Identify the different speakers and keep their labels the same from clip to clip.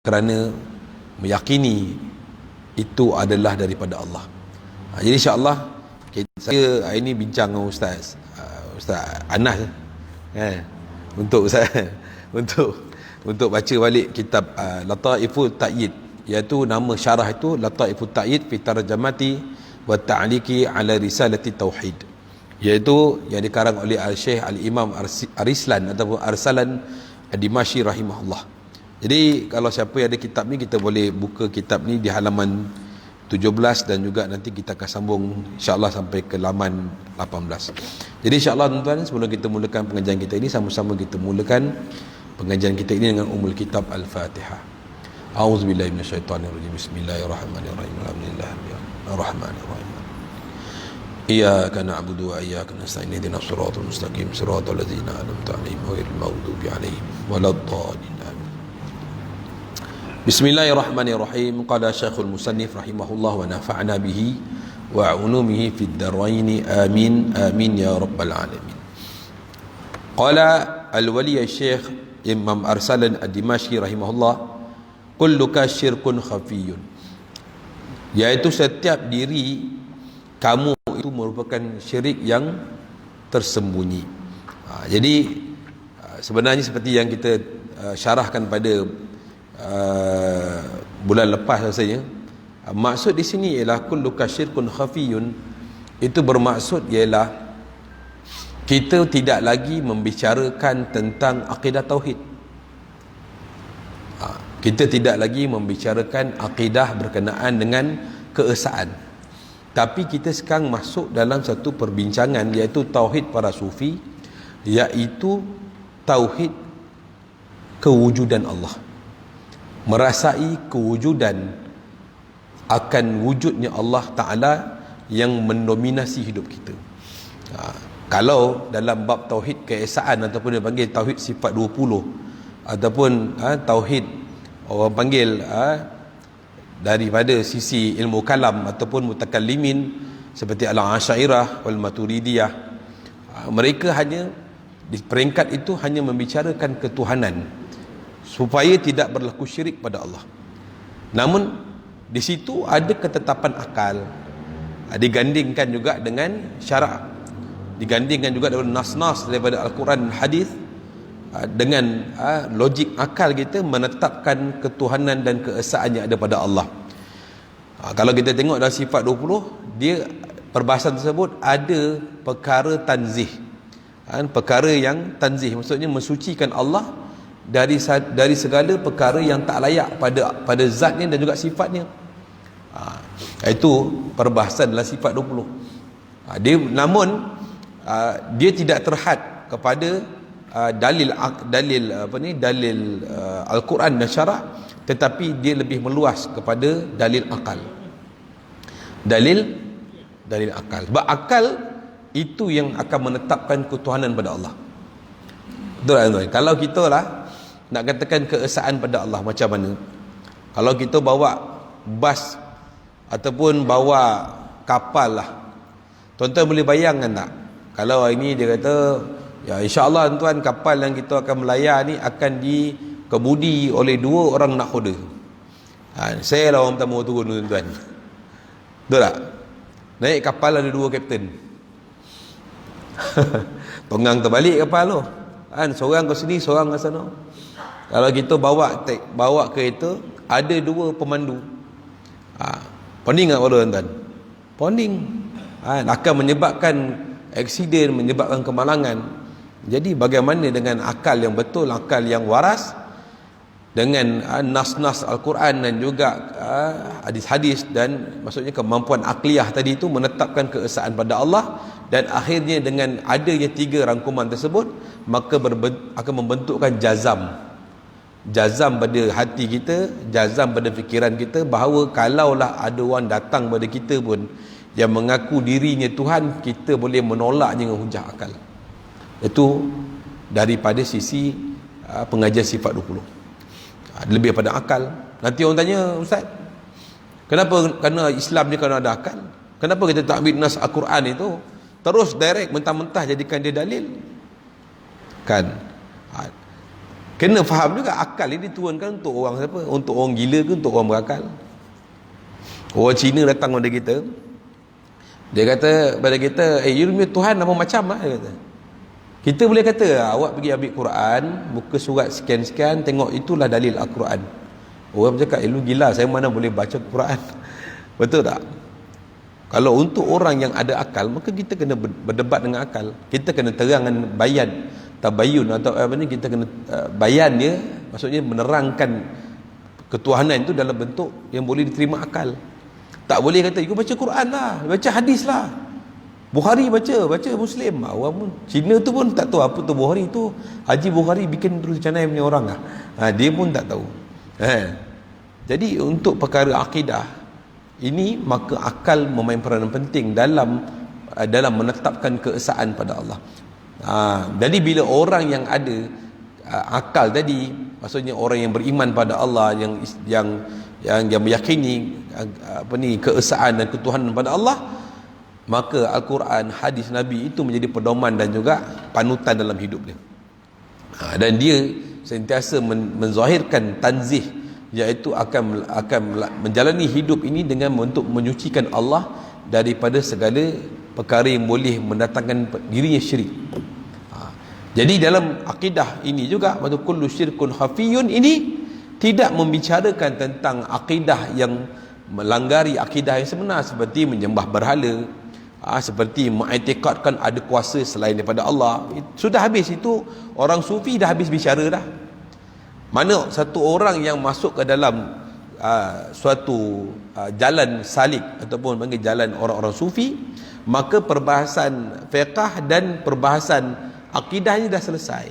Speaker 1: kerana meyakini itu adalah daripada Allah. Jadi insya-Allah saya hari ini bincang dengan Ustaz Anas untuk saya untuk baca balik kitab Lataifut Ta'yid, iaitu nama syarah itu Lataifut Ta'yid fi tarjamati wa ta'liqi ala risalati tauhid, iaitu yang dikarang oleh Al-Syekh Al-Imam Arislan ataupun Arsalan Ad-Dimashqi rahimahullah. Jadi kalau siapa yang ada kitab ni, kita boleh buka kitab ni di halaman 17 dan juga nanti kita akan sambung insya-Allah sampai ke halaman 18. Jadi insya-Allah tuan-tuan, sebelum kita mulakan pengajian kita ini, sama-sama kita mulakan pengajian kita ini dengan umul kitab Al-Fatihah. A'udzubillahi minasyaitonirrajim. Bismillahirrahmanirrahim. Alhamdulillahirrahmanirrahim. Iyyaka na'budu wa iyyaka nasta'in. Ihdinas siratal mustaqim, siratal ladzina an'amta 'alaihim ghairil maghdubi 'alaihim waladdallin. Bismillahirrahmanirrahim. Qala Syekhul Musannif rahimahullah wa nafa'na bihi wa ulumihi fid darain amin amin ya rabbal alamin. Qala al-wali Syekh Imam Arsalan Ad-Dimashqi rahimahullah, kulluka syirkun khafiyun, iaitu setiap diri kamu itu merupakan syirik yang tersembunyi. Jadi sebenarnya seperti yang kita syarahkan pada bulan lepas rasanya, maksud di sini ialah kulluka syirkun khafiyun, itu bermaksud ialah kita tidak lagi membicarakan tentang akidah tauhid. Kita tidak lagi membicarakan akidah berkenaan dengan keesaan, tapi kita sekarang masuk dalam satu perbincangan, iaitu tauhid para sufi, iaitu tauhid kewujudan Allah, merasai kewujudan akan wujudnya Allah Ta'ala yang mendominasi hidup kita. Kalau dalam bab tauhid keesaan ataupun dia panggil tauhid sifat 20, ataupun tauhid orang panggil daripada sisi ilmu kalam ataupun mutakallimin seperti Al-Asy'ariyah wal Maturidiyah, mereka hanya di peringkat itu hanya membicarakan ketuhanan supaya tidak berlaku syirik pada Allah. Namun di situ ada ketetapan akal, digandingkan juga dengan syarak, digandingkan juga dengan nas-nas daripada Al-Quran dan Hadis, dengan logik akal kita menetapkan ketuhanan dan keesaan yang ada pada Allah. Kalau kita tengok dalam sifat 20, dia perbahasan tersebut ada perkara tanzih, perkara yang tanzih maksudnya mensucikan Allah dari segala perkara yang tak layak pada zatnya dan juga sifatnya. Itu perbahasan dalam sifat 20. Namun dia tidak terhad kepada dalil Al-Quran dan syarak, tetapi dia lebih meluas kepada dalil akal. Dalil akal. Sebab akal itu yang akan menetapkan ketuhanan pada Allah. Betul tak? Kalau kita lah nak katakan keesaan pada Allah macam mana? Kalau kita bawa bas ataupun bawa kapal lah, tuan-tuan boleh bayangkan tak? Kalau hari ni dia kata, ya insya-Allah tuan, kapal yang kita akan melayar ni akan dikemudi oleh 2 orang nakhoda. Saya lah orang pertama turun, tuan-tuan. Betul tak? Naik kapal ada 2 kapten. Tonggang terbalik kapal tu. Seorang ke sini, seorang ke sana. Kalau kita bawa kereta, ada 2 pemandu. Poning tak tuan-tuan? Poning. Akan menyebabkan aksiden, menyebabkan kemalangan. Jadi bagaimana dengan akal yang betul, akal yang waras, dengan nas-nas Al-Quran dan juga hadis-hadis, dan maksudnya kemampuan akliyah tadi itu menetapkan keesaan pada Allah, dan akhirnya dengan adanya 3 rangkuman tersebut, maka akan membentukkan jazam pada hati kita, jazam pada fikiran kita, bahawa kalaulah ada orang datang pada kita pun yang mengaku dirinya Tuhan, kita boleh menolaknya dengan hujah akal. Itu daripada sisi pengajian sifat 20. Lebih pada akal. Nanti orang tanya, Ustaz, kenapa? Kerana Islam ni kalau ada akal, kenapa kita tak ambil nas Al-Quran itu terus direct mentah-mentah jadikan dia dalil? Kan Kena faham juga akal ini diturunkan untuk orang siapa? Untuk orang gila ke untuk orang berakal? Orang Cina datang pada kita, dia kata pada kita, you punya Tuhan nama macam lah, dia kata. Kita boleh kata, awak pergi ambil Quran, buka surat sekian-sekian, tengok itulah dalil Al-Quran. Orang bercakap, lu gila, saya mana boleh baca Quran. Betul tak? Kalau untuk orang yang ada akal, maka kita kena berdebat dengan akal. Kita kena terangkan bayan, tabayun atau apa ni, kita kena bayan dia, maksudnya menerangkan ketuhanan itu dalam bentuk yang boleh diterima akal. Tak boleh kata, you baca Quran lah, baca hadis lah, Bukhari baca Muslim. Orang pun Cina tu pun tak tahu apa tu Bukhari tu. Haji Bukhari bikin terus canai punya orang lah. Dia pun tak tahu. Jadi untuk perkara akidah ini, maka akal memain peranan penting dalam menetapkan keesaan pada Allah. Jadi bila orang yang ada akal tadi, maksudnya orang yang beriman pada Allah, yang meyakini keesaan dan ketuhanan pada Allah, maka Al-Quran, hadis Nabi itu menjadi pedoman dan juga panutan dalam hidup dia. Dan dia sentiasa menzahirkan tanzih, iaitu akan menjalani hidup ini dengan untuk menyucikan Allah daripada segala perkara yang boleh mendatangkan dirinya syirik. Jadi dalam akidah ini juga, waktu kullu syirkun khafiyun ini tidak membicarakan tentang akidah yang melanggari akidah yang sebenar, seperti menyembah berhala, seperti mengiktikadkan ada kuasa selain daripada Allah. Sudah habis itu, orang sufi dah habis bicara dah. Mana satu orang yang masuk ke dalam suatu jalan salik ataupun panggil jalan orang-orang sufi, maka perbahasan fiqh dan perbahasan akidahnya dah selesai.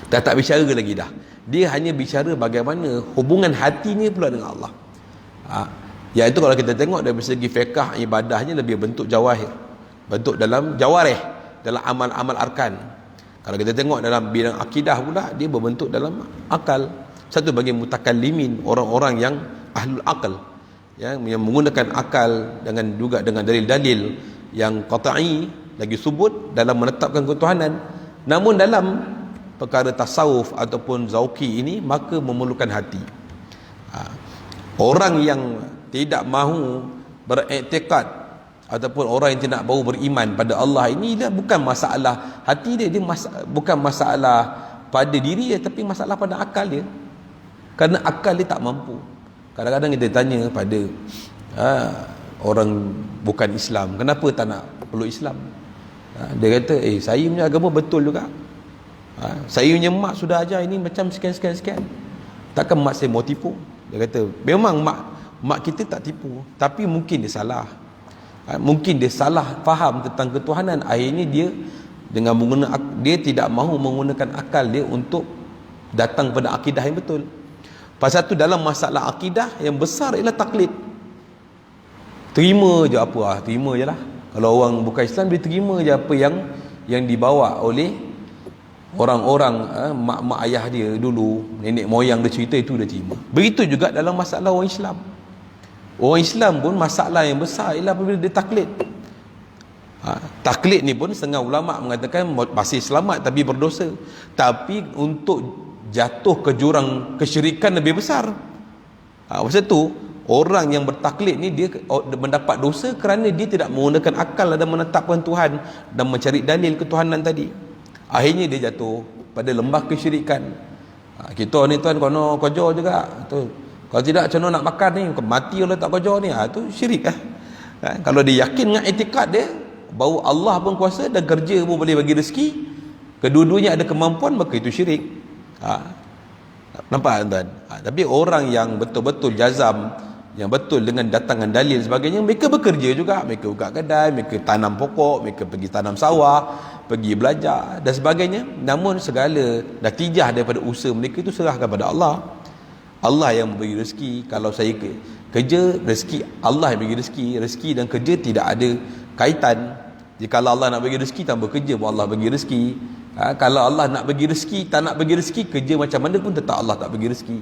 Speaker 1: Dah tak bicara lagi dah. Dia hanya bicara bagaimana hubungan hatinya pula dengan Allah. Iaitu kalau kita tengok dari segi fiqh, ibadahnya lebih bentuk jawahir, bentuk dalam jawarih, dalam amal-amal arkan. Kalau kita tengok dalam bidang akidah pula, dia berbentuk dalam akal. Satu bagi mutakallimin, orang-orang yang ahlul akal, yang menggunakan akal dengan dalil-dalil yang qat'i lagi subut dalam menetapkan ketuhanan. Namun dalam perkara tasawuf ataupun zauqi ini, maka memerlukan hati. Orang yang tidak mahu beriktikad ataupun orang yang tidak mahu beriman pada Allah ini, dia bukan masalah hati dia, bukan masalah pada diri dia, tapi masalah pada akal dia. Kerana akal dia tak mampu. Kadang-kadang kita tanya pada orang bukan Islam, kenapa tak nak peluk Islam? Dia kata, saya punya agama betul juga. Saya punya mak sudah ajar ini macam sekian. Takkan mak saya mau tipu? Dia kata, memang mak kita tak tipu, tapi mungkin dia salah. Mungkin dia salah faham tentang ketuhanan. Akhirnya dia dia tidak mahu menggunakan akal dia untuk datang pada akidah yang betul. Pasal tu dalam masalah akidah yang besar ialah taklid. Terima je apa, terima je lah. Kalau orang bukan Islam, dia terima je apa yang dibawa oleh orang-orang mak ayah dia dulu, nenek moyang dia cerita, itu dia terima. Begitu juga dalam masalah orang Islam. Orang Islam pun masalah yang besar ialah apabila dia taklid. Taklid ni pun setengah ulama mengatakan masih selamat tapi berdosa. Tapi untuk jatuh ke jurang kesyirikan lebih besar. Pasal tu orang yang bertaklid ni dia mendapat dosa kerana dia tidak menggunakan akal dan menetapkan Tuhan dan mencari dalil ketuhanan tadi. Akhirnya dia jatuh pada lembah kesyirikan. Kita ni tuan kono kojo juga tu. Kalau tidak macam mana nak makan ni, mati kalau tak kojo ni, tu syirik lah. Kalau dia yakin dengan etikad dia bahawa Allah pun kuasa dan kerja pun boleh bagi rezeki, kedua-duanya ada kemampuan, maka itu syirik. Nampak tuan? Tapi orang yang betul-betul jazam, yang betul dengan datangan dalil sebagainya, mereka bekerja juga, mereka buka kedai, mereka tanam pokok, mereka pergi tanam sawah, pergi belajar dan sebagainya. Namun segala natijah daripada usaha mereka itu serahkan pada Allah. Allah yang memberi rezeki. Kalau saya kerja, rezeki Allah yang bagi rezeki dan kerja tidak ada kaitan. Jika Allah nak bagi rezeki tanpa kerja pun Allah bagi rezeki. Kalau Allah nak bagi rezeki, tak nak bagi rezeki, kerja macam mana pun tetap Allah tak bagi rezeki.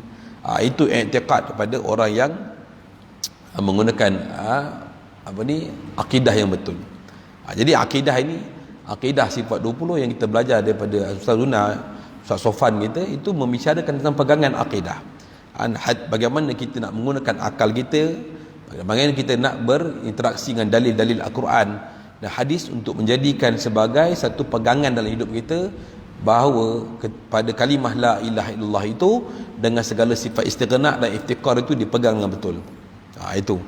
Speaker 1: Itu i'tiqad kepada orang yang menggunakan akidah yang betul. Jadi akidah ini, akidah sifat 20 yang kita belajar daripada Ustaz Luna saksofon kita itu membicarakan tentang pegangan akidah. Bagaimana kita nak menggunakan akal kita, bagaimana kita nak berinteraksi dengan dalil-dalil Al-Quran dan hadis untuk menjadikan sebagai satu pegangan dalam hidup kita, bahawa pada kalimah la ilaha illallah itu dengan segala sifat istighna dan iftikar itu dipegang dengan betul. Itu.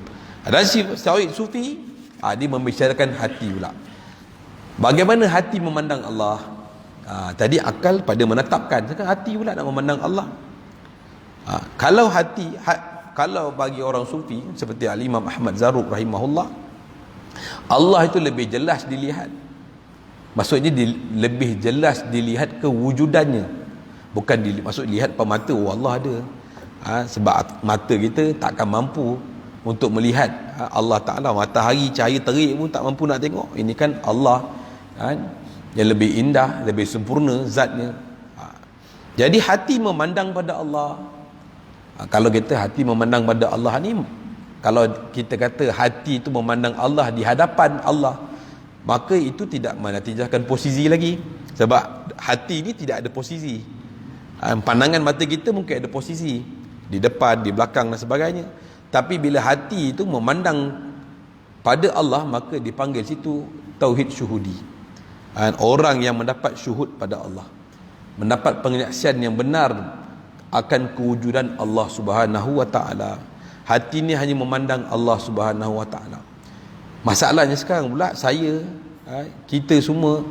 Speaker 1: Dan tauhid sufi dia membicarakan hati pula. Bagaimana hati memandang Allah? Tadi akal pada menetapkan, sekarang hati pula nak memandang Allah. Kalau hati, kalau bagi orang sufi seperti Al-Imam Ahmad Zarruq rahimahullah, Allah itu lebih jelas dilihat. Maksudnya lebih jelas dilihat kewujudannya. Bukan maksud lihat pada mata, Allah ada. Sebab mata kita takkan mampu untuk melihat Allah Ta'ala. Matahari cahaya terik pun tak mampu nak tengok. Ini kan Allah yang lebih indah, lebih sempurna zatnya. Jadi hati memandang pada Allah. Kalau kita hati memandang pada Allah ni, kalau kita kata hati itu memandang Allah di hadapan Allah, maka itu tidak menatijahkan posisi lagi. Sebab hati ni tidak ada posisi. Pandangan mata kita mungkin ada posisi di depan, di belakang dan sebagainya. Tapi bila hati itu memandang pada Allah, maka dipanggil situ tauhid syuhudi. Orang yang mendapat syuhud pada Allah, mendapat penyaksian yang benar akan kewujudan Allah Subhanahu wa taala. Hati ni hanya memandang Allah Subhanahu wa taala. Masalahnya sekarang pula saya, kita semua,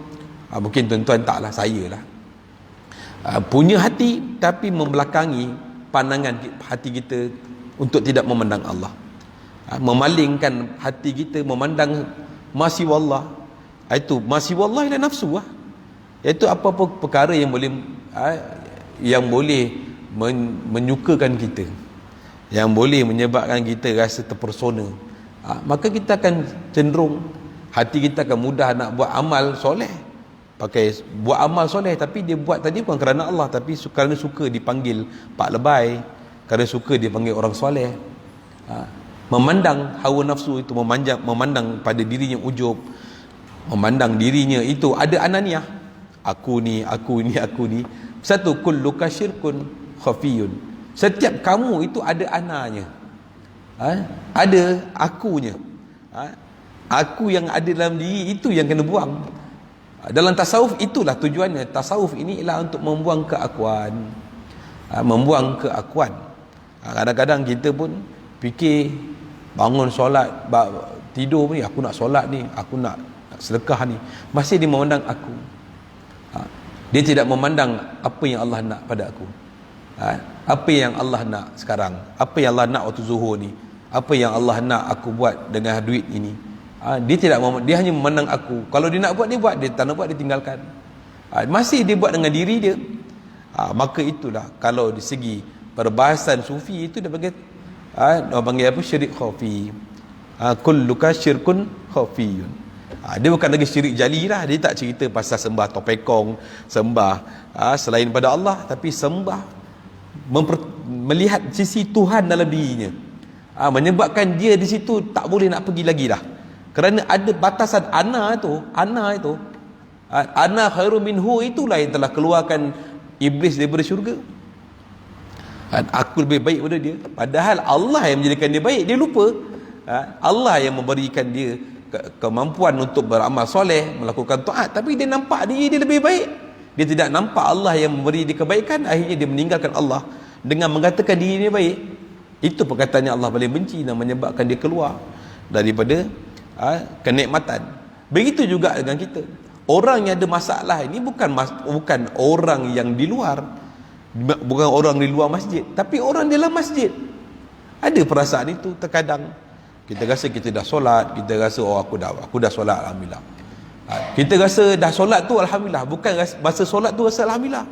Speaker 1: mungkin tuan-tuan taklah, saya lah, punya hati tapi membelakangi pandangan hati kita untuk tidak memandang Allah. Memalingkan hati kita memandang masih wallah. Itu masih wallah ila nafsu lah. Iaitu apa-apa perkara yang boleh menyukakan kita, yang boleh menyebabkan kita rasa terpersona, maka kita akan cenderung, hati kita akan mudah nak buat amal soleh. Buat amal soleh, tapi dia buat tadi bukan kerana Allah, tapi kerana suka dipanggil pak lebay, kerana suka dipanggil orang soleh. Memandang hawa nafsu itu, memandang pada dirinya ujub, memandang dirinya itu ada ananiah. Aku ni. Satu, kulluka syirkun khafiyun. Setiap kamu itu ada ananya. Ada akunya. Aku yang ada dalam diri itu yang kena buang. Dalam tasawuf itulah tujuannya. Tasawuf ini ialah untuk membuang keakuan. Membuang keakuan. Kadang-kadang kita pun fikir bangun solat, tidur ni, aku nak solat ni, aku nak sedekah ni, masih dia memandang aku. Dia tidak memandang apa yang Allah nak pada aku. Apa yang Allah nak sekarang, apa yang Allah nak waktu zuhur ni, apa yang Allah nak aku buat dengan duit ini. Dia tidak, dia hanya memandang aku. Kalau dia nak buat, dia buat. Dia tak nak buat, dia tinggalkan. Masih dia buat dengan diri dia. Maka itulah, kalau di segi perbahasan sufi itu dia panggil apa, syirik khafi. Kulluka syirkun khafiyun. Dia bukan lagi syirik jali lah. Dia tak cerita pasal sembah topekong, sembah selain pada Allah, tapi sembah melihat sisi Tuhan dalam dirinya, menyebabkan dia di situ tak boleh nak pergi lagi dah, kerana ada batasan ana itu ana khairu minhu, itulah yang telah keluarkan iblis daripada syurga. Aku lebih baik daripada dia, padahal Allah yang menjadikan dia baik. Dia lupa Allah yang memberikan dia kemampuan untuk beramal soleh, melakukan taat, tapi dia nampak diri dia lebih baik. Dia tidak nampak Allah yang memberi dia kebaikan. Akhirnya dia meninggalkan Allah dengan mengatakan diri dia baik. Itu perkataan yang Allah paling benci dan menyebabkan dia keluar daripada kenikmatan. Begitu juga dengan kita. Orang yang ada masalah ini bukan orang yang di luar, bukan orang di luar masjid, tapi orang dalam masjid. Ada perasaan itu terkadang. Kita rasa kita dah solat, kita rasa aku dah solat, alhamdulillah. Kita rasa dah solat tu alhamdulillah, bukan masa solat tu rasa alhamdulillah.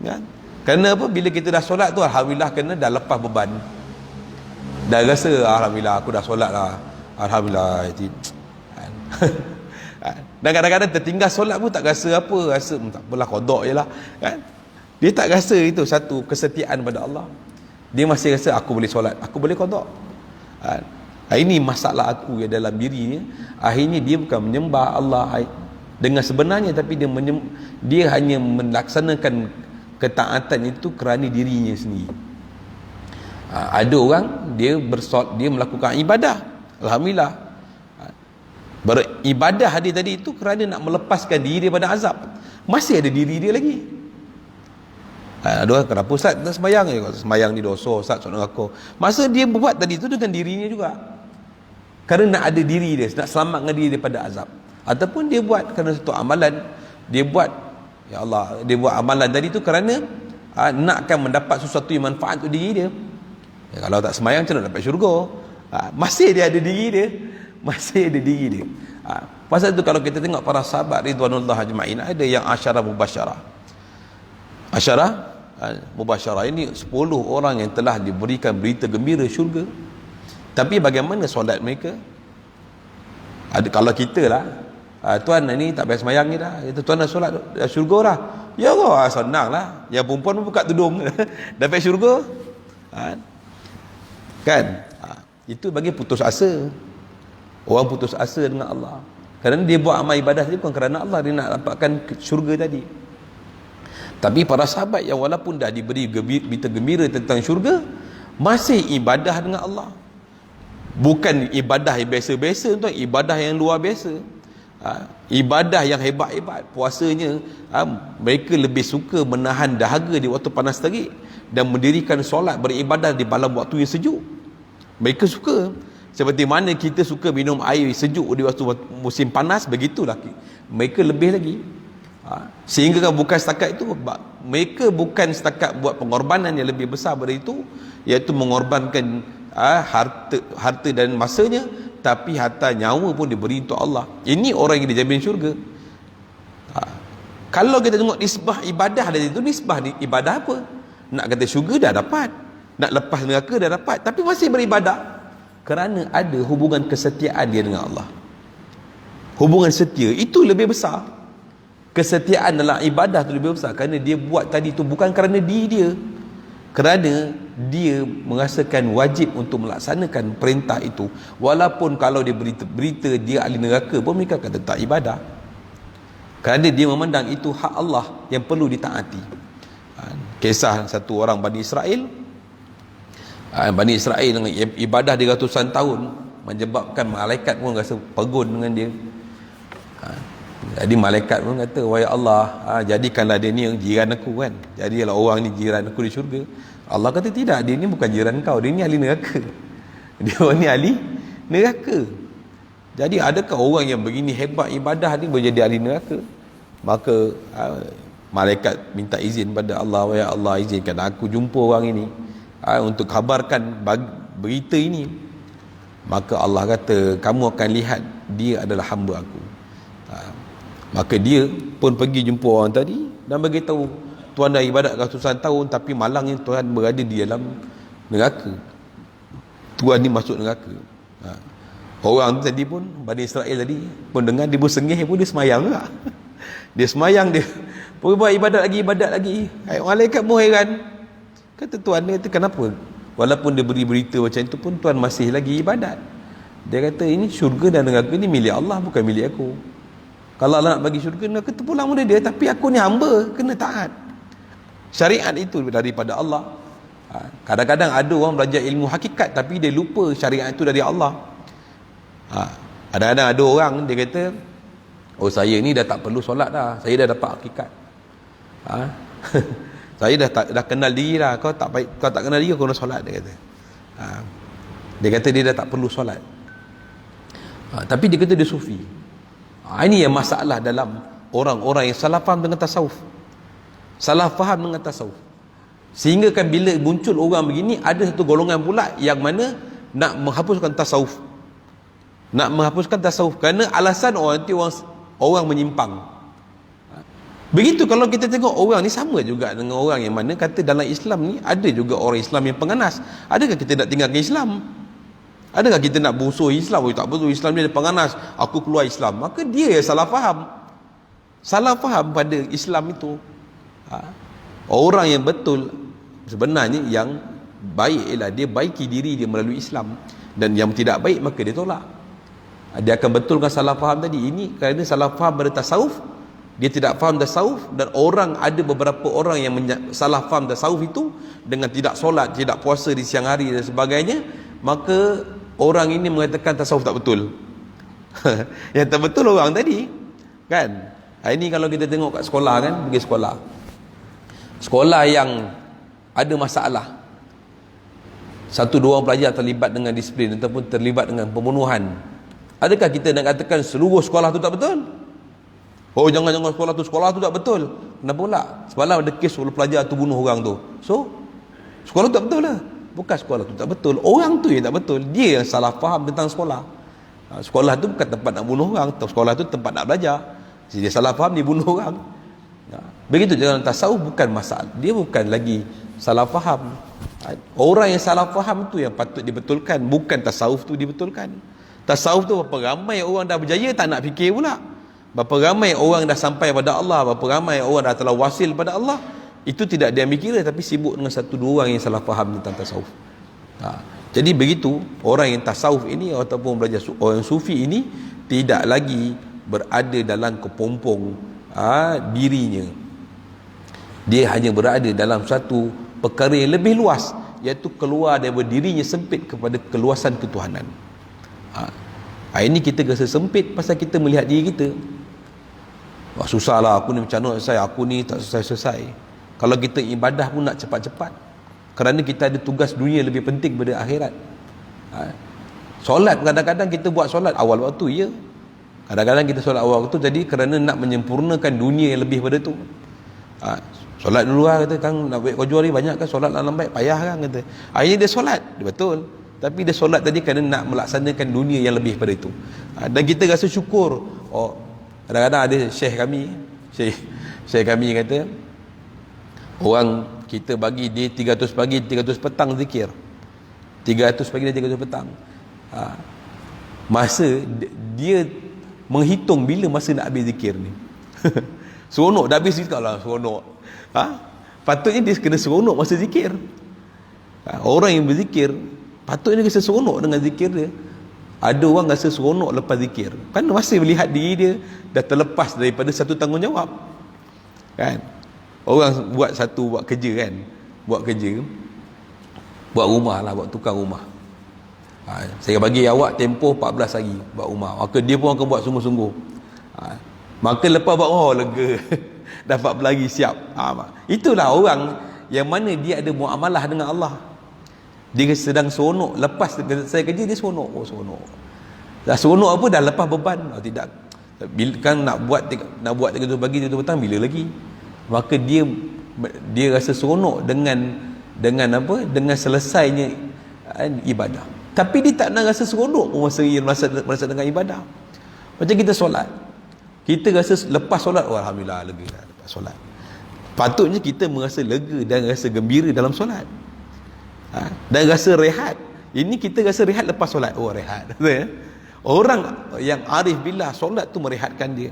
Speaker 1: Kan? Kerana apa? Bila kita dah solat tu alhamdulillah, kerana dah lepas beban. Dah rasa alhamdulillah aku dah solat lah. Alhamdulillah. Dan kadang-kadang tertinggal solat pun tak rasa apa, rasa tak apalah, qada jelah, kan? Dia tak rasa itu satu kesetiaan pada Allah. Dia masih rasa aku boleh solat, aku boleh qada. Ini masalah aku yang dalam dirinya. Akhirnya dia bukan menyembah Allah dengan sebenarnya, tapi dia hanya melaksanakan ketaatan itu kerana dirinya sendiri. Ada orang dia melakukan ibadah, alhamdulillah, beribadah dia tadi itu kerana nak melepaskan diri daripada azab, masih ada diri dia lagi. Ada orang, kenapa Ustaz tak sembahyang? Sembahyang ni dosa Ustaz, soal neraka. Masa dia buat tadi itu dengan dirinya juga, kerana nak ada diri dia, nak selamatkan diri daripada azab. Ataupun dia buat kerana satu amalan, dia buat, ya Allah, dia buat amalan tadi tu kerana nakkan mendapat sesuatu yang manfaat untuk diri dia. Ya, kalau tak sembahyang macam mana dapat syurga? Masih dia ada diri dia, masih ada diri dia. Pasal tu kalau kita tengok para sahabat ridwanullah ajma'in, ada yang asyarah mubasyarah. Asyarah mubasyarah ini 10 orang yang telah diberikan berita gembira syurga. Tapi bagaimana solat mereka? Kalau kita lah, tuan ni tak payah sembahyang ni dah, tuan dah solat dah syurga dah. Ya Allah, senang lah. Yang perempuan pun buka tudung dapat syurga. Kan? Itu bagi putus asa. Orang putus asa dengan Allah, kerana dia buat amal ibadah tadi bukan kerana Allah, dia nak dapatkan syurga tadi. Tapi para sahabat yang walaupun dah diberi berita gembira tentang syurga, masih ibadah dengan Allah. Bukan ibadah yang biasa-biasa, tuan, ibadah yang luar biasa. Ibadah yang hebat-hebat. Puasanya, mereka lebih suka menahan dahaga di waktu panas terik dan mendirikan solat beribadah di malam waktu yang sejuk. Mereka suka. Seperti mana kita suka minum air sejuk di waktu musim panas, begitulah mereka lebih lagi. Sehingga kan bukan setakat itu, mereka bukan setakat buat pengorbanan yang lebih besar daripada itu, iaitu mengorbankan harta dan masanya, tapi harta nyawa pun diberi untuk Allah. Ini orang yang dijamin syurga. Kalau kita tengok nisbah ibadah dari itu, nisbah ibadah apa? Nak kata syurga dah dapat, nak lepas neraka dah dapat, tapi masih beribadah kerana ada hubungan kesetiaan dia dengan Allah. Hubungan setia itu lebih besar. Kesetiaan dalam ibadah itu lebih besar, kerana dia buat tadi itu bukan kerana diri dia, kerana dia merasakan wajib untuk melaksanakan perintah itu. Walaupun kalau dia berita dia ahli neraka pun mereka akan tetap ibadah, kerana dia memandang itu hak Allah yang perlu ditaati. Kisah satu orang Bani Israel, Bani Israel dengan ibadah dia ratusan tahun, menyebabkan malaikat pun rasa pegun dengan dia. Jadi malaikat pun kata, wahai Allah, jadikanlah dia ni jiran aku kan, jadilah orang ni jiran aku di syurga. Allah kata tidak, dia ni bukan jiran kau, dia ni ahli neraka. Dia ni ahli neraka. Jadi adakah orang yang begini hebat ibadah ni boleh jadi ahli neraka? Maka malaikat minta izin pada Allah, wahai Allah, izinkan aku jumpa orang ini untuk khabarkan berita ini. Maka Allah kata, kamu akan lihat dia adalah hamba aku. Maka dia pun pergi jumpa orang tadi dan beritahu, tuan dah ibadat ratusan tahun, tapi malangnya tuan berada di dalam neraka, tuan ni masuk neraka. Orang tu tadi pun, Bani Israel tadi pun dengar, dia pun sengih pun, dia semayang juga. Dia semayang, dia pun buat ibadat lagi. Malaikat pun heran. Kata tuan dia, kata kenapa walaupun dia beri berita macam itu pun tuan masih lagi ibadat? Dia kata, ini syurga dan neraka ni milik Allah, bukan milik aku. Kalau Allah nak bagi syurga, neraka terpulang pada dia, tapi aku ni hamba, kena taat. Syariat itu daripada Allah. Kadang-kadang ada orang belajar ilmu hakikat, tapi dia lupa syariat itu dari Allah. Kadang-kadang ada orang dia kata, oh saya ni dah tak perlu solat dah, saya dah dapat hakikat. Saya dah kenal diri dah. Kau tak kenal diri, kau nak solat, dia kata. Dia kata dia dah tak perlu solat. Tapi dia kata dia sufi. Ini yang masalah dalam orang-orang yang salah faham dengan tasawuf. Salah faham dengan tasawuf. Sehingga kan bila muncul orang begini, ada satu golongan pula yang mana nak menghapuskan tasawuf. Nak menghapuskan tasawuf kerana alasan orang itu orang menyimpang. Begitu kalau kita tengok orang ni sama juga dengan orang yang mana kata dalam Islam ni ada juga orang Islam yang penganas. Adakah kita nak tinggalkan Islam? Adakah kita nak musuh Islam? Oh, tak betul, Islam ni ada penganas, aku keluar Islam. Maka dia yang salah faham. Salah faham pada Islam itu. Orang yang betul sebenarnya yang baik ialah dia baiki diri dia melalui Islam, dan yang tidak baik maka dia tolak. Dia akan betulkan salah faham tadi. Ini kerana salah faham pada tasawuf, dia tidak faham tasawuf, dan ada beberapa orang yang salah faham tasawuf itu dengan tidak solat, tidak puasa di siang hari dan sebagainya, maka orang ini mengatakan tasawuf tak betul. Yang tak betul orang tadi, kan? Hari ni kalau kita tengok kat sekolah kan, pergi sekolah yang ada masalah, 1-2 orang pelajar terlibat dengan disiplin ataupun terlibat dengan pembunuhan, adakah kita nak katakan seluruh sekolah tu tak betul? Oh, jangan sekolah tu tak betul. Kenapa pula? Semalam ada kes 10 pelajar tu bunuh orang tu. So, sekolah tu tak betul lah. Bukan sekolah tu tak betul, orang tu yang tak betul. Dia yang salah faham tentang sekolah. Sekolah tu bukan tempat nak bunuh orang, sekolah tu tempat nak belajar. Jadi dia salah faham, dia bunuh orang. Begitu dalam tasawuf, bukan masalah. Dia bukan lagi salah faham. Orang yang salah faham tu yang patut dibetulkan, bukan tasawuf tu dibetulkan. Tasawuf tu berapa ramai orang dah berjaya tak nak fikir pula. Berapa ramai orang dah sampai pada Allah, berapa ramai orang dah telah wasil pada Allah, itu tidak dia mikir, tapi sibuk dengan 1-2 orang yang salah faham tentang tasawuf. Jadi begitu, orang yang tasawuf ini ataupun belajar orang sufi ini tidak lagi berada dalam kepompong dirinya. Dia hanya berada dalam satu perkara yang lebih luas, iaitu keluar daripada dirinya sempit kepada keluasan ketuhanan. Ini kita rasa sempit pasal kita melihat diri kita. Wah, susahlah aku ni, macam mana selesai, aku ni tak selesai-selesai. Kalau kita ibadah pun nak cepat-cepat, kerana kita ada tugas dunia lebih penting daripada akhirat. Solat, kadang-kadang kita buat solat awal waktu, ya. Kadang-kadang kita solat awal waktu jadi kerana nak menyempurnakan dunia yang lebih pada tu. Solat dulu lah, kata kan nak buat kerja hari banyak kan, solat lah lambat, payah kan, kata. Akhirnya dia solat, dia betul, tapi dia solat tadi kerana nak melaksanakan dunia yang lebih pada itu. Dan kita rasa syukur. Kadang-kadang ada syekh kami kata, orang kita bagi dia 300 pagi 300 petang zikir, 300 pagi dan 300 petang. Masa dia menghitung bila masa nak habis zikir ni. Seronok dah habis zikir lah, seronok. Patutnya dia kena seronok masa zikir. Orang yang berzikir patutnya dia rasa seronok dengan zikir dia. Ada orang rasa seronok lepas zikir, kan masih melihat diri dia dah terlepas daripada satu tanggungjawab, kan? Orang buat kerja, kan, buat rumah lah, buat tukang rumah. Saya bagi awak tempoh 14 hari buat rumah, maka dia pun akan buat sungguh-sungguh. Maka lepas buat, lega. Dah 14 hari siap. Itulah orang yang mana dia ada muamalah dengan Allah. Dia sedang seronok, lepas saya kerja dia seronok. Seronok. Dah seronok apa, dah lepas beban. Tidak. Kan nak buat 3 pagi 3 petang, bila lagi? Maka dia rasa seronok dengan apa? Dengan selesainya ibadah. Tapi dia tak nak rasa seronok masa dengan ibadah. Macam kita solat, kita rasa lepas solat, alhamdulillah, lega dah lepas solat. Patutnya kita merasa lega dan rasa gembira dalam solat, dan rasa rehat. Ini kita rasa rehat lepas solat, rehat. Orang yang arif billah, solat tu merehatkan dia.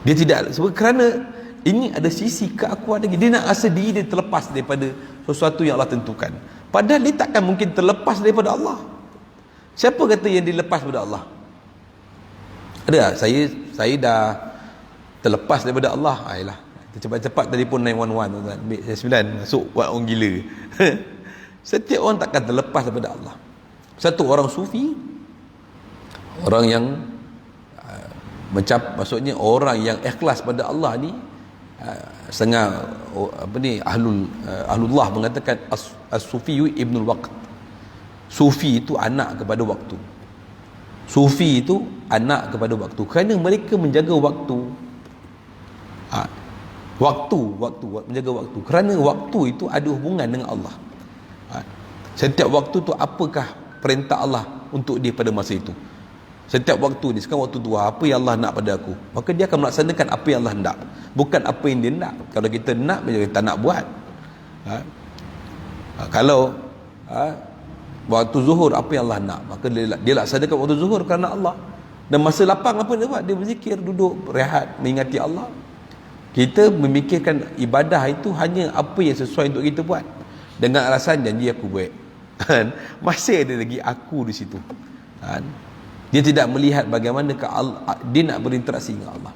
Speaker 1: Dia tidak, kerana ini ada sisi keakuan lagi. Dia nak rasa diri dia terlepas daripada sesuatu yang Allah tentukan. Padahal dia takkan mungkin terlepas daripada Allah. Siapa kata yang dilepas daripada Allah? Ada tak? Saya dah terlepas daripada Allah. Ayolah, cepat-cepat telefon 911, ambil saya 9, masuk buat orang gila. Setiap orang takkan terlepas daripada Allah. Satu orang sufi, orang yang maksudnya orang yang ikhlas pada Allah ni, setengah ahlullah mengatakan as-sufiyu ibnul waqt. Sufi itu anak kepada waktu. Sufi itu anak kepada waktu, kerana mereka menjaga waktu. Waktu menjaga waktu, kerana waktu itu ada hubungan dengan Allah. Setiap waktu tu apakah perintah Allah untuk dia pada masa itu. Setiap waktu ni, sekarang waktu duha, apa yang Allah nak pada aku, maka dia akan melaksanakan apa yang Allah nak, bukan apa yang dia nak. Kalau kita nak, kita tak nak buat. Kalau waktu zuhur, apa yang Allah nak, maka dia laksanakan waktu zuhur kerana Allah. Dan masa lapang, apa dia buat? Dia berzikir, duduk, rehat, mengingati Allah. Kita memikirkan ibadah itu hanya apa yang sesuai untuk kita buat, dengan alasan janji aku buat. Masih ada lagi aku di situ. Dia tidak melihat bagaimana dia nak berinteraksi dengan Allah.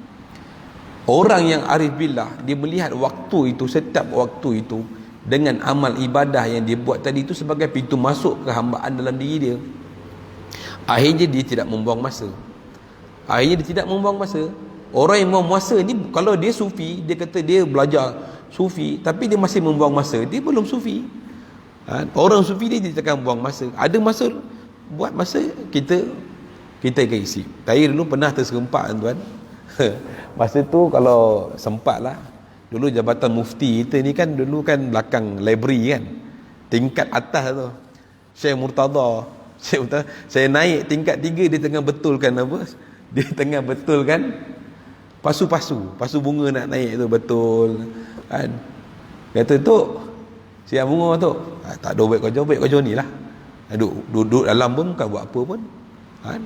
Speaker 1: Orang yang arif billah, dia melihat waktu itu, setiap waktu itu dengan amal ibadah yang dia buat tadi itu sebagai pintu masuk kehambaan dalam diri dia. Akhirnya dia tidak membuang masa. Orang yang membuang masa ni, kalau dia sufi, dia kata dia belajar sufi tapi dia masih membuang masa, dia belum sufi. Orang sufi dia takkan buang masa. Ada masa buat masa, kita akan isi. Saya dulu pernah terserempak tuan. Masa tu kalau sempat lah, dulu jabatan mufti kita ni kan dulu kan belakang library kan, tingkat atas tu Syekh Murtada, saya naik tingkat 3, dia tengah betulkan apa, dia tengah betulkan pasu bunga nak naik tu, betul kan. Kata tu siap bunga tu, tak ada baik kau ni lah, duduk dalam pun bukan buat apa pun kan.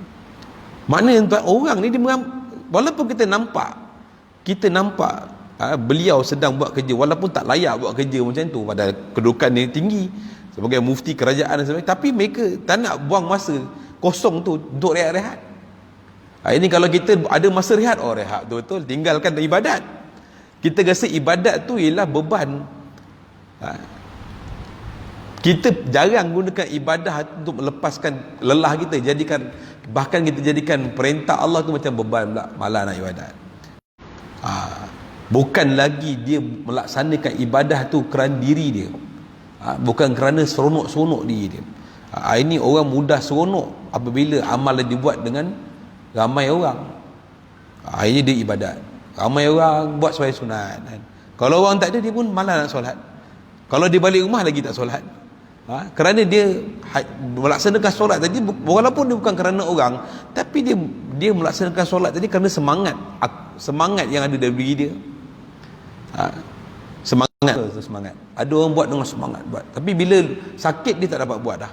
Speaker 1: Maknanya tuan, orang ni dia walaupun kita nampak beliau sedang buat kerja, walaupun tak layak buat kerja macam tu, pada kedudukan dia tinggi sebagai mufti kerajaan dan sebagainya, tapi mereka tak nak buang masa kosong tu untuk rehat-rehat. Ini kalau kita ada masa rehat, rehat betul-betul, tinggalkan ibadat. Kita rasa ibadat tu ialah beban. Kita jarang gunakan ibadah untuk melepaskan lelah kita, bahkan kita jadikan perintah Allah tu macam beban pula, malah nak ibadat. Bukan lagi dia melaksanakan ibadah tu kerana diri dia, bukan kerana seronok-seronok diri dia. Ini orang mudah seronok apabila amal yang dibuat dengan ramai orang. Ini dia ibadat. Ramai orang buat sebagai sunat kan. Kalau orang tak ada, dia pun malas nak solat. Kalau dia balik rumah lagi tak solat. Kerana dia melaksanakan solat tadi, walaupun dia bukan kerana orang, tapi dia melaksanakan solat tadi kerana semangat yang ada dalam diri dia. Semangat. Ada orang buat dengan semangat buat, tapi bila sakit dia tak dapat buat dah.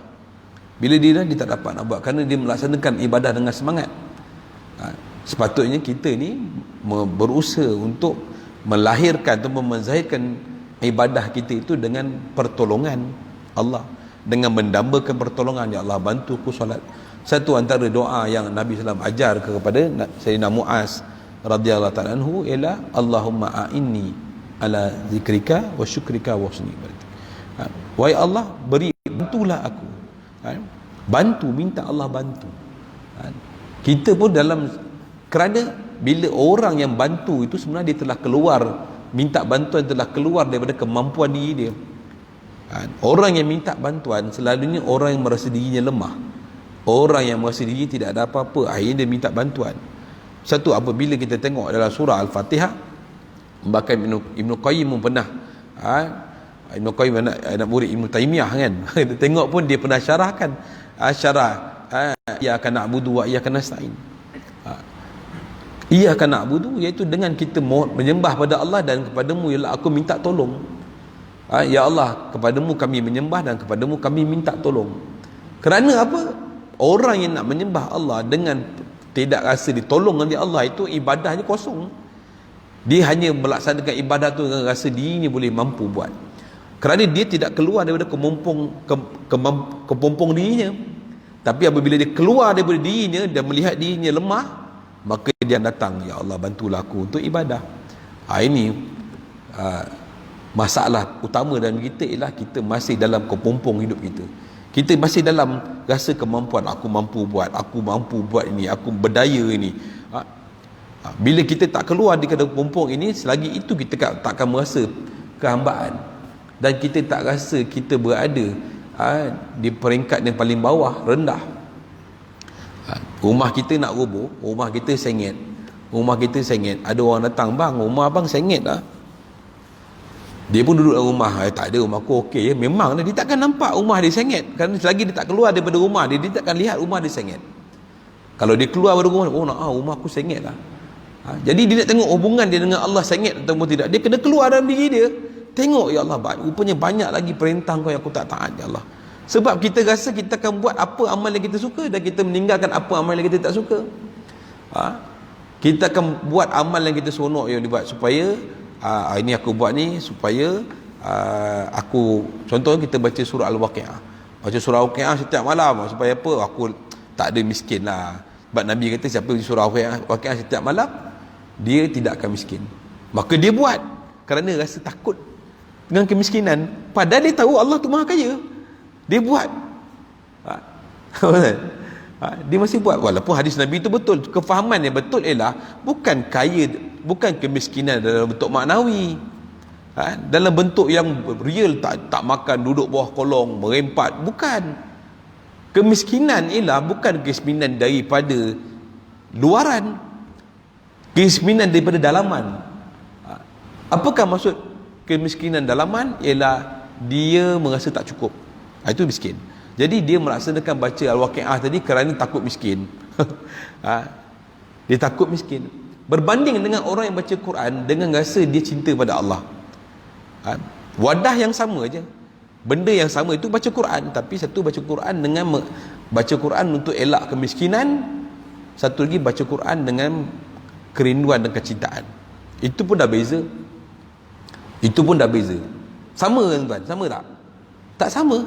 Speaker 1: Bila dia tak dapat nak buat kerana dia melaksanakan ibadah dengan semangat. Sepatutnya kita ni berusaha untuk melahirkan atau menzahirkan ibadah kita itu dengan pertolongan Allah, dengan mendambakan pertolongan. Ya Allah, bantu ku solat. Satu antara doa yang Nabi SAW ajar kepada Sayyidina Muaz radhiyallahu ta'ala anhu ialah Allahumma a'inni ala zikrika wa syukrika wa husni ibadatik. Wahai Allah, bantulah aku. Bantu, minta Allah bantu. Kita pun kerana bila orang yang bantu itu sebenarnya dia telah keluar, minta bantuan telah keluar daripada kemampuan diri dia. Orang yang minta bantuan selalunya orang yang merasa dirinya lemah, orang yang merasa diri tidak ada apa-apa, akhirnya dia minta bantuan. Satu, apabila kita tengok dalam surah Al-Fatihah, bahkan Ibn Qayyim pun pernah, Ibn Qayyim anak murid Ibn Taymiyah kan, kita tengok pun dia pernah syarahkan iyyaka na'budu wa iyyaka nasta'in. Iyyaka na'budu iaitu dengan kita menyembah pada Allah, dan kepadamu ialah aku minta tolong. Ya Allah, kepadamu kami menyembah dan kepadamu kami minta tolong. Kerana apa? Orang yang nak menyembah Allah dengan tidak rasa ditolong oleh Allah, itu ibadahnya kosong. Dia hanya melaksanakan ibadah tu dengan rasa dirinya boleh mampu buat, kerana dia tidak keluar daripada kepompong dirinya. Tapi apabila dia keluar daripada dirinya dan melihat dirinya lemah, maka dia datang, ya Allah bantulah aku untuk ibadah. Ini masalah utama dalam kita ialah kita masih dalam kepompong hidup kita. Kita masih dalam rasa kemampuan, aku mampu buat ini, aku berdaya ini. Bila kita tak keluar di kepompong ini, selagi itu kita takkan merasa kehambaan, dan kita tak rasa kita berada di peringkat yang paling bawah, rendah. Rumah kita nak roboh, rumah kita sengit, ada orang datang, bang, rumah abang sengit lah. Dia pun duduk dalam rumah, tak ada, rumah aku okey ya. Memang dia takkan nampak rumah dia sengit, kerana selagi dia tak keluar daripada rumah dia, dia takkan lihat rumah dia sengit. Kalau dia keluar daripada rumah, rumah aku sengit lah. Jadi dia nak tengok hubungan dia dengan Allah sengit atau tidak, dia kena keluar dalam diri dia. Tengok, ya Allah, rupanya banyak lagi perintah kau yang aku tak taat, ya Allah. Sebab kita rasa kita akan buat apa amal yang kita suka, dan kita meninggalkan apa amal yang kita tak suka. Kita akan buat amal yang kita seronok yang dibuat, supaya ini aku buat ni supaya aku, contoh kita baca surah Al-Waqi'ah, baca surah Al-Waqi'ah setiap malam, supaya apa? Aku tak ada miskin lah. Sebab Nabi kata siapa baca surah Al-Waqi'ah setiap malam, dia tidak akan miskin. Maka dia buat kerana rasa takut dengan kemiskinan, padahal dia tahu Allah tu Maha Kaya. Dia buat. Dia masih buat, walaupun hadis Nabi itu betul. Kefahaman yang betul ialah bukan kaya, bukan kemiskinan dalam bentuk maknawi, dalam bentuk yang real, tak makan, duduk bawah kolong, merempat, bukan. Kemiskinan ialah bukan kemiskinan daripada luaran, kemiskinan daripada dalaman. Apakah maksud kemiskinan dalaman? Ialah dia merasa tak cukup, itu miskin. Jadi dia melaksanakan baca Al-Waqi'ah tadi kerana takut miskin. Dia takut miskin, berbanding dengan orang yang baca Quran dengan rasa dia cinta pada Allah. Wadah yang sama je, benda yang sama, itu baca Quran, tapi satu baca Quran dengan baca Quran untuk elak kemiskinan, satu lagi baca Quran dengan kerinduan dan kecintaan. Itu pun dah beza. Itu pun dah beza. Sama kan tuan? Sama tak? Tak sama.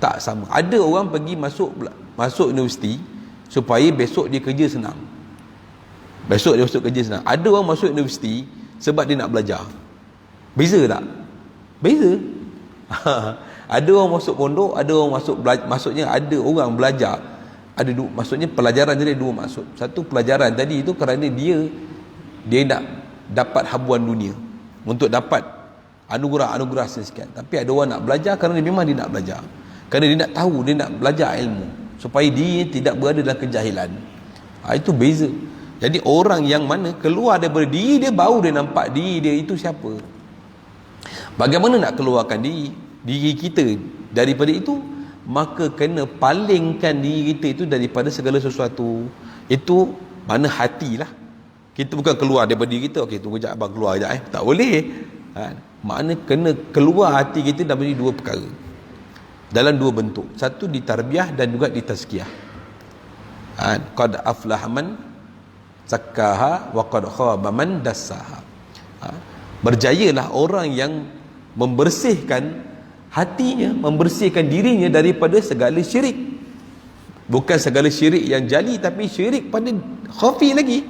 Speaker 1: Tak sama. Ada orang pergi masuk universiti supaya besok dia kerja senang. Besok dia masuk kerja senang. Ada orang masuk universiti sebab dia nak belajar. Beza tak? Beza. Ada orang masuk pondok, ada orang maksudnya ada orang belajar. Maksudnya pelajaran jadi dua maksud. Satu, pelajaran tadi itu kerana dia nak dapat habuan dunia, untuk dapat anugerah-anugerah sekian. Tapi ada orang nak belajar kerana memang dia nak belajar, kerana dia nak tahu, dia nak belajar ilmu supaya dia tidak berada dalam kejahilan. Itu beza. Jadi orang yang mana keluar daripada diri dia, baru dia nampak diri dia itu siapa. Bagaimana nak keluarkan diri kita daripada itu? Maka kena palingkan diri kita itu daripada segala sesuatu. Itu mana hatilah. Kita bukan keluar daripada diri kita, okey tunggu sekejap abang keluar sekejap, tak boleh. Makna kena keluar hati kita dari dua perkara, dalam dua bentuk. Satu di tarbiyah dan juga di tazkiyah. Qad aflaha man zakkaha wa qad khaba man dassaha. Berjayalah orang yang membersihkan hatinya, membersihkan dirinya daripada segala syirik. Bukan segala syirik yang jali, tapi syirik pada khafi lagi.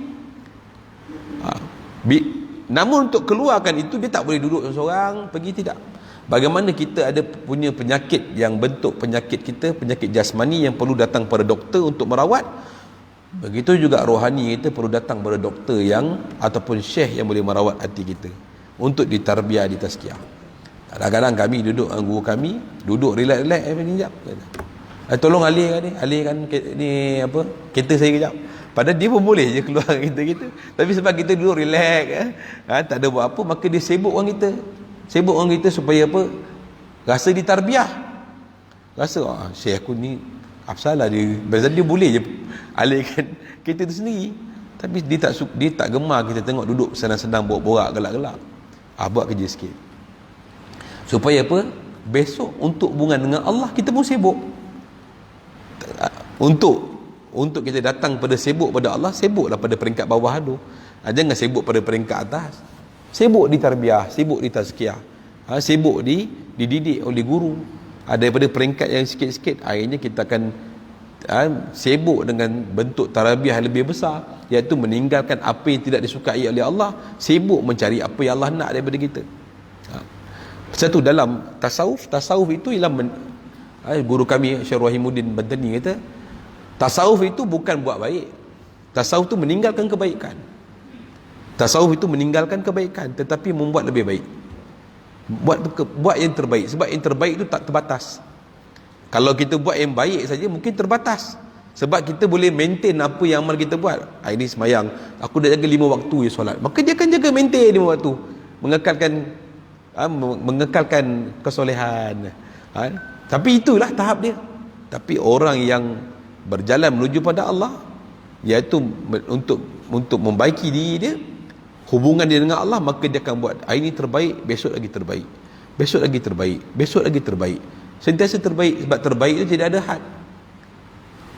Speaker 1: Namun untuk keluarkan itu, dia tak boleh duduk seorang pergi, tidak. Bagaimana kita ada punya penyakit yang bentuk penyakit kita, penyakit jasmani yang perlu datang pada doktor untuk merawat, begitu juga rohani kita perlu datang pada doktor yang ataupun syekh yang boleh merawat hati kita untuk ditarbiyah, ditazkiyah. Kadang-kadang kami duduk dengan guru kami, duduk relax-relax sekejap, tolong alihkan ni apa, kereta saya kejap. Padahal dia pun boleh je keluar kita, tapi sebab kita duduk relax, tak ada buat apa, maka dia sibuk orang kita supaya apa, rasa ditarbiyah, rasa syekh aku ni apa salah dia, pasal dia boleh je alihkan kereta tu sendiri. Tapi dia tak gemar kita tengok duduk senang-senang borak-borak, gelak-gelak. Buat kerja sikit supaya apa, besok untuk hubungan dengan Allah kita pun sibuk. Untuk kita datang pada sibuk pada Allah, sibuklah pada peringkat bawah tu. Jangan sibuk pada peringkat atas. Sibuk di tarbiyah, sibuk di tazkiyah, sibuk dididik oleh guru. Daripada peringkat yang sikit-sikit, akhirnya kita akan sibuk dengan bentuk tarbiyah yang lebih besar, iaitu meninggalkan apa yang tidak disukai oleh Allah, sibuk mencari apa yang Allah nak daripada kita. Satu dalam tasawuf itu ialah guru kami Syekh Rahimuddin Bantani kata, tasawuf itu bukan buat baik, tasawuf itu meninggalkan kebaikan. Tasawuf itu meninggalkan kebaikan tetapi membuat lebih baik. Buat yang terbaik, sebab yang terbaik itu tak terbatas. Kalau kita buat yang baik saja mungkin terbatas, sebab kita boleh maintain apa yang amal kita buat. Ini semayang, aku dah jaga 5 waktu ya solat, maka dia akan jaga maintain 5 waktu, mengekalkan kesolehan. Tapi itulah tahap dia. Tapi orang yang berjalan menuju pada Allah, iaitu untuk membaiki diri dia, hubungan dia dengan Allah, maka dia akan buat hari ini terbaik, besok lagi terbaik, besok lagi terbaik, besok lagi terbaik, sentiasa terbaik. Sebab terbaik itu tidak ada had,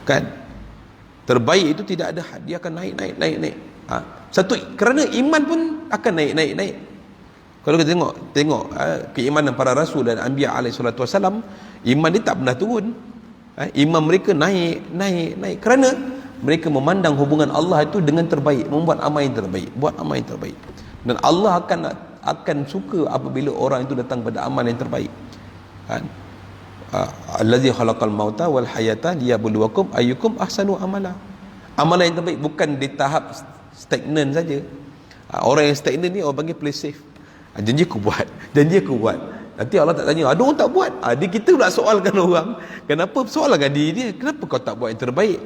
Speaker 1: kan? Terbaik itu tidak ada had, dia akan naik. Satu, kerana iman pun akan naik. Kalau kita tengok keimanan para rasul dan anbiya alaihi salatu wasalam, iman dia tak pernah turun. Iman mereka naik. Kerana mereka memandang hubungan Allah itu dengan terbaik, membuat amal yang terbaik, buat amal yang terbaik. Dan Allah akan suka apabila orang itu datang pada amal yang terbaik. Kan? Allazi khalaqal mauta wal hayata liyabluwakum ayyukum ahsanu amala. Amalan yang terbaik bukan di tahap stagnan saja. Orang yang stagnan ni orang panggil play safe. Janji aku buat, janji aku buat. Nanti Allah tak tanya, ada orang tak buat. Kita pula soalkan orang. Kenapa soalkan diri dia? Kenapa kau tak buat yang terbaik?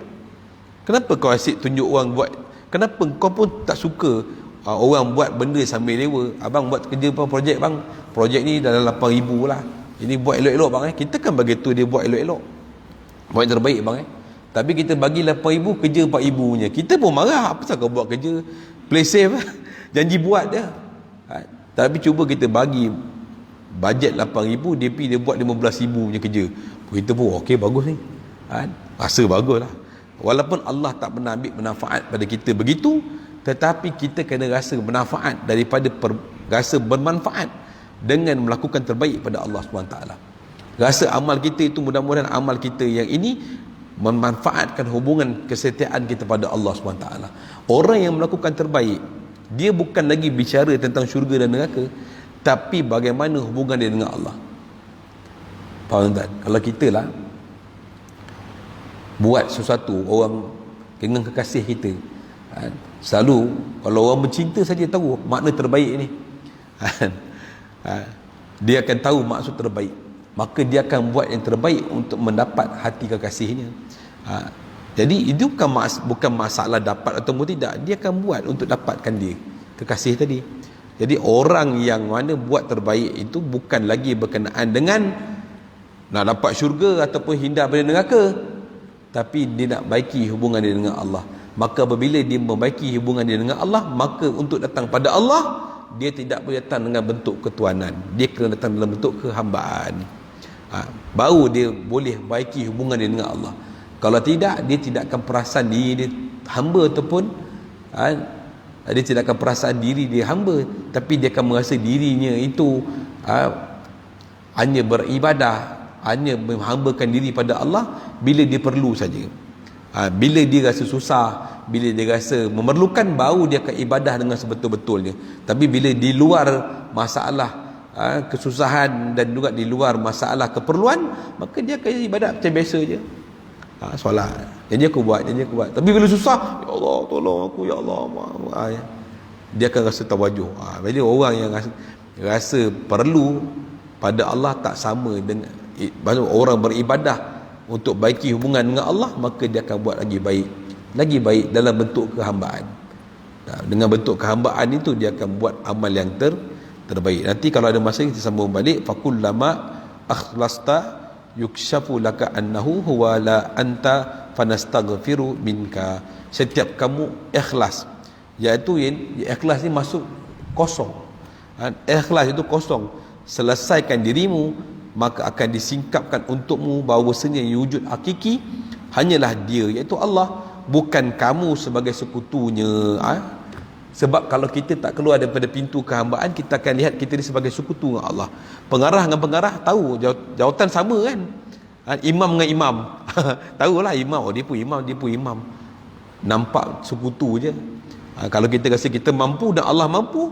Speaker 1: Kenapa kau asyik tunjuk orang buat? Kenapa kau pun tak suka orang buat benda sambil lewa? Abang buat kerja apa projek bang? Projek ni dalam 8,000 lah. Ini buat elok-elok bang. Kita kan bagi tu dia buat elok-elok. Buat yang terbaik bang. Tapi kita bagi 8,000, kerja 4,000 punya. Kita pun marah. Apa kau buat kerja? Play safe. Janji buat dia. Tapi cuba kita bagi bajet 8,000, dia buat 15,000 punya kerja. Kita pun okey bagus ni. Rasa bagus lah. Walaupun Allah tak pernah ambil manfaat pada kita begitu, tetapi kita kena rasa manfaat daripada rasa bermanfaat dengan melakukan terbaik pada Allah SWT. Rasa amal kita itu, mudah-mudahan amal kita yang ini memanfaatkan hubungan kesetiaan kita pada Allah SWT. Orang yang melakukan terbaik, dia bukan lagi bicara tentang syurga dan neraka, tapi bagaimana hubungan dia dengan Allah. Faham tak? Kalau kita lah buat sesuatu orang dengan kekasih kita, selalu kalau orang bercinta saja tahu makna terbaik ni, dia akan tahu maksud terbaik, maka dia akan buat yang terbaik untuk mendapat hati kekasihnya. Jadi itu bukan masalah dapat atau tidak, dia akan buat untuk dapatkan dia kekasih tadi. Jadi orang yang mana buat terbaik itu bukan lagi berkenaan dengan nak dapat syurga ataupun hindar dari neraka, tapi dia nak baiki hubungan dia dengan Allah. Maka apabila dia membaiki hubungan dia dengan Allah, maka untuk datang pada Allah, dia tidak boleh datang dengan bentuk ketuanan, dia kena datang dalam bentuk kehambaan. Baru dia boleh baiki hubungan dia dengan Allah. Kalau tidak, dia tidak akan perasan diri dia hamba, ataupun dia tidak akan perasan diri dia hamba, tapi dia akan merasa dirinya itu hanya beribadah, hanya menghambakan diri pada Allah bila dia perlu saja. Bila dia rasa susah, bila dia rasa memerlukan, baru dia akan ibadah dengan sebetul-betulnya. Tapi bila di luar masalah kesusahan dan juga di luar masalah keperluan, maka dia akan ibadat macam biasa je. Solat, janji aku buat. Tapi bila susah, ya Allah tolong aku, ya Allah, dia akan rasa tawajuh. Jadi orang yang rasa perlu pada Allah tak sama dengan orang beribadah untuk baiki hubungan dengan Allah, maka dia akan buat lagi baik dalam bentuk kehambaan. Dengan bentuk kehambaan itu dia akan buat amal yang terbaik. Nanti kalau ada masa kita sambung balik, fakullama akhlasta yukshafu laka annahu huwa la anta fanastaghfiru minka. Setiap kamu ikhlas, iaitu ikhlas ni masuk kosong. Ikhlas itu kosong. Selesaikan dirimu, maka akan disingkapkan untukmu bahawasanya yang wujud hakiki hanyalah dia, iaitu Allah, bukan kamu sebagai sekutunya. Sebab kalau kita tak keluar daripada pintu kehambaan, kita akan lihat kita ni sebagai sekutu dengan Allah. Pengarah dengan pengarah tahu jawatan sama kan. Imam dengan imam tahulah imam, dia pun imam, nampak sekutu je. Kalau kita rasa kita mampu dan Allah mampu,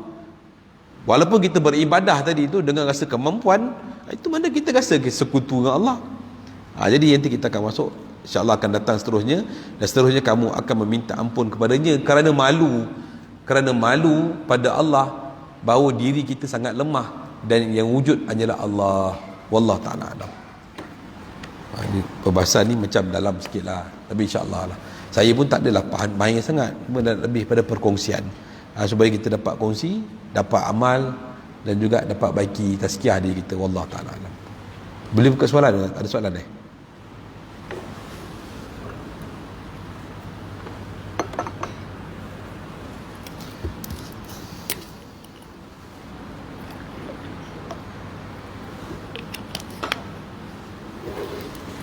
Speaker 1: walaupun kita beribadah tadi itu dengan rasa kemampuan, itu mana kita rasa sekutu dengan Allah. Jadi nanti kita akan masuk, insya-Allah akan datang seterusnya, dan seterusnya kamu akan meminta ampun kepadanya kerana malu pada Allah bahawa diri kita sangat lemah dan yang wujud hanyalah Allah. Wallahu ta'ala alam. Ini perbahasan ni macam dalam sikit lah, tapi insya-Allah lah. Saya pun tak adalah mahir sangat, lebih pada perkongsian, supaya kita dapat kongsi, dapat amal, dan juga dapat baiki tazkiyah diri kita. Wallahu ta'ala alam. Boleh buka soalan? Ada soalan ni?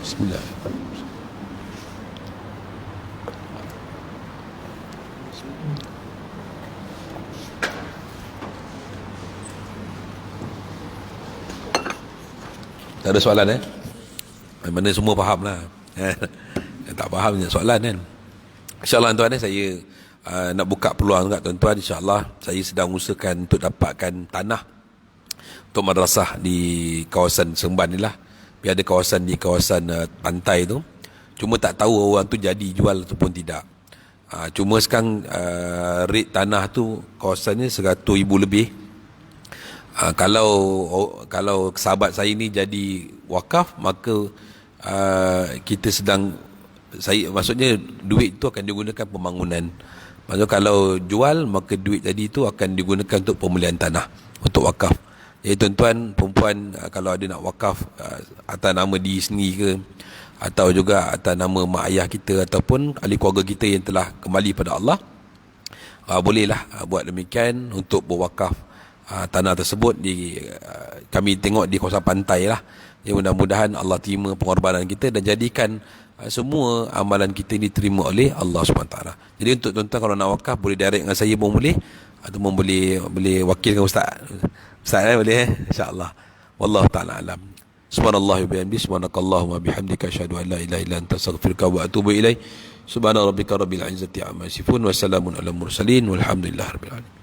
Speaker 1: Bismillah. Tak ada soalan mana semua faham lah. Yang tak faham je soalan kan. InsyaAllah tuan-tuan, saya nak buka peluang kat tuan-tuan. InsyaAllah saya sedang usahakan untuk dapatkan tanah untuk madrasah di kawasan Seremban ni lah. Biar ada kawasan di kawasan pantai tu. Cuma tak tahu orang tu jadi jual ataupun tidak. Cuma sekarang rate tanah tu kawasannya 100,000 lebih. Kalau sahabat saya ni jadi wakaf, maka kita sedang, maksudnya duit tu akan digunakan pembangunan. Maksudnya kalau jual, maka duit tadi tu akan digunakan untuk pembelian tanah untuk wakaf. Jadi tuan-tuan, perempuan, kalau ada nak wakaf atas nama diri sendiri ke, atau juga atas nama mak ayah kita ataupun ahli keluarga kita yang telah kembali pada Allah, bolehlah buat demikian untuk berwakaf tanah tersebut. Kami tengok di kawasan pantai lah. Ya, mudah-mudahan Allah terima pengorbanan kita dan jadikan semua amalan kita ini diterima oleh Allah SWT. Jadi untuk tuan-tuan kalau nak wakaf, boleh direct dengan saya pun boleh, ataupun boleh wakilkan Ustaz boleh, insyaAllah. Wallahu ta'ala alam. Subhanallah wa bihamdihi, subhanakallahumma bihamdika, asyhadu an la ilaha illa anta, astaghfiruka wa atubu ilaik. Subhana rabbika rabbil izzati amma yasifun, wa salamun alal mursalin, walhamdulillahi rabbil alamin.